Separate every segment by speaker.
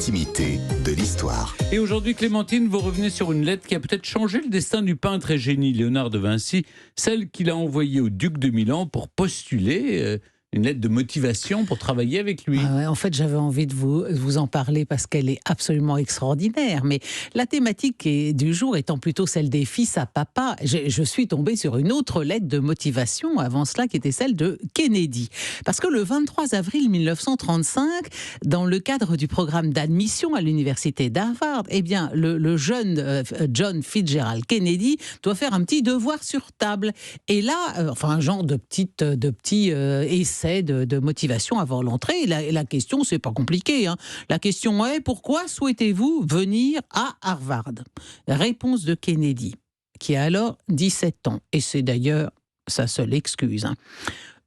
Speaker 1: l'intimité de l'histoire.
Speaker 2: Et aujourd'hui, Clémentine, vous revenez sur une lettre qui a peut-être changé le destin du peintre et génie Léonard de Vinci, celle qu'il a envoyée au duc de Milan pour postuler une lettre de motivation pour travailler avec lui.
Speaker 3: Ah ouais, en fait, j'avais envie de vous en parler parce qu'elle est absolument extraordinaire. Mais la thématique du jour étant plutôt celle des fils à papa, je suis tombée sur une autre lettre de motivation avant cela qui était celle de Kennedy. Parce que le 23 avril 1935, dans le cadre du programme d'admission à l'université d'Harvard, eh bien, le jeune John Fitzgerald Kennedy doit faire un petit devoir sur table. Et là, un genre de petit essai de motivation avant l'entrée. Et la question, c'est pas compliqué. La question est, pourquoi souhaitez-vous venir à Harvard ? Réponse de Kennedy, qui a alors 17 ans. Et c'est d'ailleurs sa seule excuse.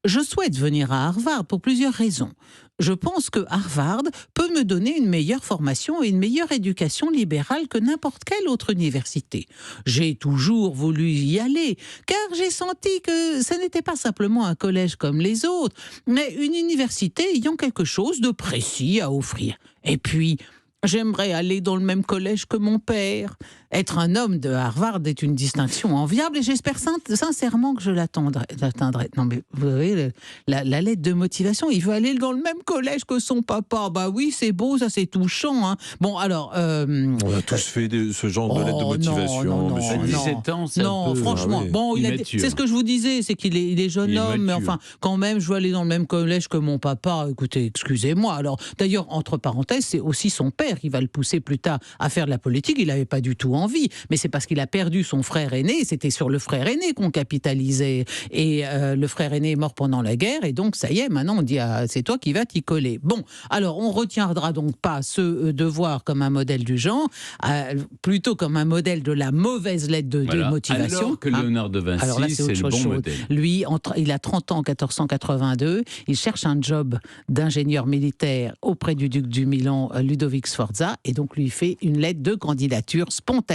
Speaker 3: Je souhaite venir à Harvard pour plusieurs raisons. Je pense que Harvard peut me donner une meilleure formation et une meilleure éducation libérale que n'importe quelle autre université. J'ai toujours voulu y aller, car j'ai senti que ce n'était pas simplement un collège comme les autres, mais une université ayant quelque chose de précis à offrir. Et puis, j'aimerais aller dans le même collège que mon père. Être un homme de Harvard est une distinction enviable et j'espère sincèrement que je l'atteindrai. Non mais vous voyez, la lettre de motivation, il veut aller dans le même collège que son papa. Bah oui, c'est beau, ça c'est touchant. Bon alors...
Speaker 4: on a tous fait ce genre de lettre de motivation.
Speaker 2: À 17 ans, c'est un peu...
Speaker 3: franchement. Bon, c'est ce que je vous disais, c'est qu'il est jeune homme, mais enfin, quand même, je veux aller dans le même collège que mon papa. Écoutez, excusez-moi. Alors, d'ailleurs, entre parenthèses, c'est aussi son père qui va le pousser plus tard à faire de la politique. Il n'avait pas du tout envie, mais c'est parce qu'il a perdu son frère aîné. C'était sur le frère aîné qu'on capitalisait. Et le frère aîné est mort pendant la guerre, et donc ça y est, maintenant on dit c'est toi qui vas t'y coller. Bon, alors on retiendra donc pas ce devoir comme un modèle du genre, plutôt comme un modèle de la mauvaise lettre de motivation.
Speaker 2: Alors que Léonard de Vinci, c'est le bon modèle.
Speaker 3: Lui, il a 30 ans en 1482, il cherche un job d'ingénieur militaire auprès du duc du Milan, Ludovic Sforza, et donc lui fait une lettre de candidature spontanée.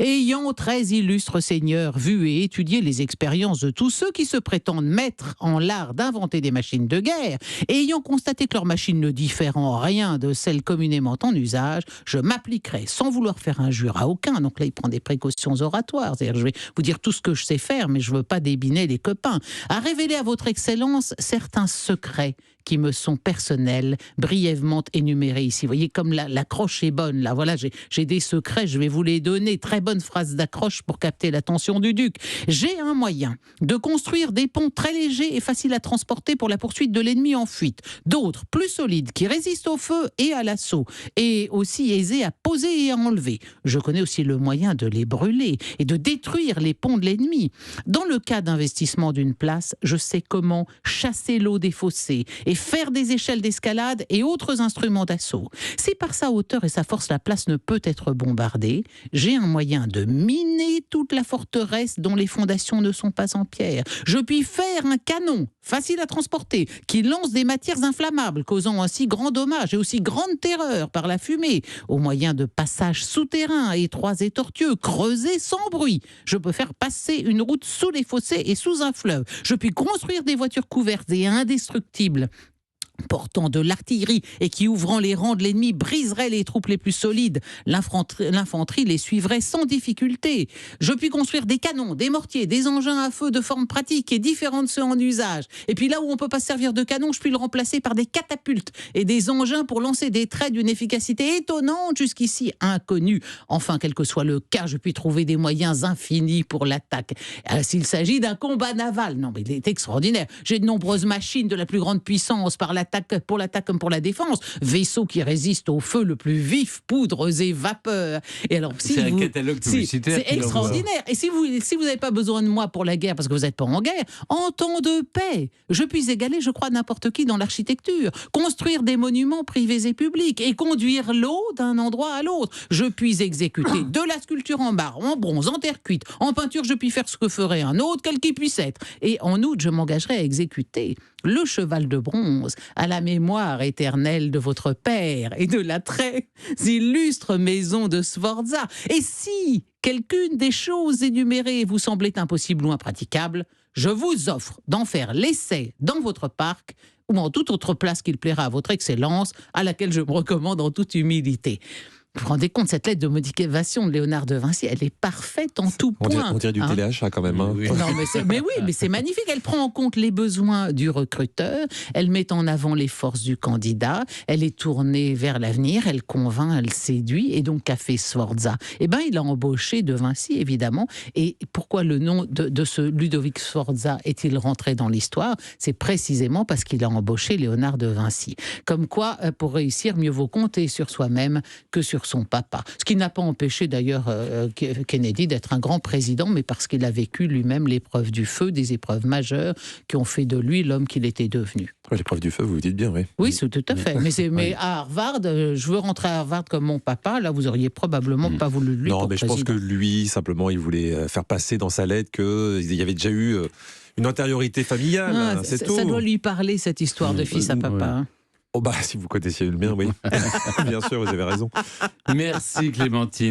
Speaker 3: Ayant 13 illustres seigneurs vu et étudié les expériences de tous ceux qui se prétendent maîtres en l'art d'inventer des machines de guerre, et ayant constaté que leurs machines ne diffèrent en rien de celles communément en usage, je m'appliquerai sans vouloir faire injure à aucun. Donc là, il prend des précautions oratoires. C'est-à-dire, je vais vous dire tout ce que je sais faire, mais je ne veux pas débiner les copains. À révéler à votre excellence certains secrets qui me sont personnels, brièvement énumérés ici. Vous voyez, comme l'accroche est bonne, là, voilà, j'ai des secrets, je vais vous les donner. Très bonne phrase d'accroche pour capter l'attention du duc. J'ai un moyen de construire des ponts très légers et faciles à transporter pour la poursuite de l'ennemi en fuite. D'autres, plus solides, qui résistent au feu et à l'assaut, et aussi aisés à poser et à enlever. Je connais aussi le moyen de les brûler et de détruire les ponts de l'ennemi. Dans le cas d'investissement d'une place, je sais comment chasser l'eau des fossés et faire des échelles d'escalade et autres instruments d'assaut. Si par sa hauteur et sa force la place ne peut être bombardée, j'ai un moyen de miner toute la forteresse dont les fondations ne sont pas en pierre. Je puis faire un canon facile à transporter qui lance des matières inflammables, causant ainsi grand dommage et aussi grande terreur par la fumée, au moyen de passages souterrains étroits et tortueux, creusés sans bruit. Je peux faire passer une route sous les fossés et sous un fleuve. Je puis construire des voitures couvertes et indestructibles portant de l'artillerie et qui, ouvrant les rangs de l'ennemi, briserait les troupes les plus solides. L'infanterie les suivrait sans difficulté. Je puis construire des canons, des mortiers, des engins à feu de forme pratique et différents de ceux en usage. Et puis là où on ne peut pas se servir de canons, je puis le remplacer par des catapultes et des engins pour lancer des traits d'une efficacité étonnante, jusqu'ici inconnue. Enfin, quel que soit le cas, je puis trouver des moyens infinis pour l'attaque. S'il s'agit d'un combat naval, non mais il est extraordinaire. J'ai de nombreuses machines de la plus grande puissance pour l'attaque comme pour la défense, vaisseaux qui résistent au feu le plus vif, poudres et vapeurs. Et alors,
Speaker 2: c'est un catalogue publicitaire.
Speaker 3: C'est extraordinaire. Et si vous n'avez pas besoin de moi pour la guerre, parce que vous n'êtes pas en guerre, en temps de paix, je puis égaler, je crois, n'importe qui dans l'architecture, construire des monuments privés et publics, et conduire l'eau d'un endroit à l'autre. Je puis exécuter de la sculpture en marbre, en bronze, en terre cuite, en peinture, je puis faire ce que ferait un autre, quel qu'il puisse être. Et en outre, je m'engagerai à exécuter le cheval de bronze à la mémoire éternelle de votre père et de la très illustre maison de Sforza. Et si quelqu'une des choses énumérées vous semblait impossible ou impraticable, je vous offre d'en faire l'essai dans votre parc ou en toute autre place qu'il plaira à votre excellence, à laquelle je me recommande en toute humilité. Vous vous rendez compte, cette lettre de motivation de Léonard de Vinci, elle est parfaite en tout point.
Speaker 4: On dirait du téléachat quand même. Hein.
Speaker 2: Oui.
Speaker 3: Non, mais c'est magnifique. Elle prend en compte les besoins du recruteur, elle met en avant les forces du candidat, elle est tournée vers l'avenir, elle convainc, elle séduit. Et donc, qu'a fait Sforza ? Eh bien, il a embauché de Vinci, évidemment. Et pourquoi le nom de ce Ludovic Sforza est-il rentré dans l'histoire ? C'est précisément parce qu'il a embauché Léonard de Vinci. Comme quoi, pour réussir, mieux vaut compter sur soi-même que sur son papa. Ce qui n'a pas empêché d'ailleurs Kennedy d'être un grand président, mais parce qu'il a vécu lui-même l'épreuve du feu, des épreuves majeures qui ont fait de lui l'homme qu'il était devenu.
Speaker 4: L'épreuve du feu, vous dites bien, oui.
Speaker 3: Oui, c'est tout à fait. Mais à Harvard, je veux rentrer à Harvard comme mon papa, là vous auriez probablement pas voulu lui
Speaker 4: Non,
Speaker 3: pour
Speaker 4: mais
Speaker 3: président.
Speaker 4: je pense que lui, simplement, il voulait faire passer dans sa lettre qu'il y avait déjà eu une antériorité familiale, c'est tout.
Speaker 3: Ça doit lui parler, cette histoire de fils à papa. Hein.
Speaker 4: Oh bah, si vous connaissiez le mien, oui. Bien sûr, vous avez raison.
Speaker 2: Merci Clémentine.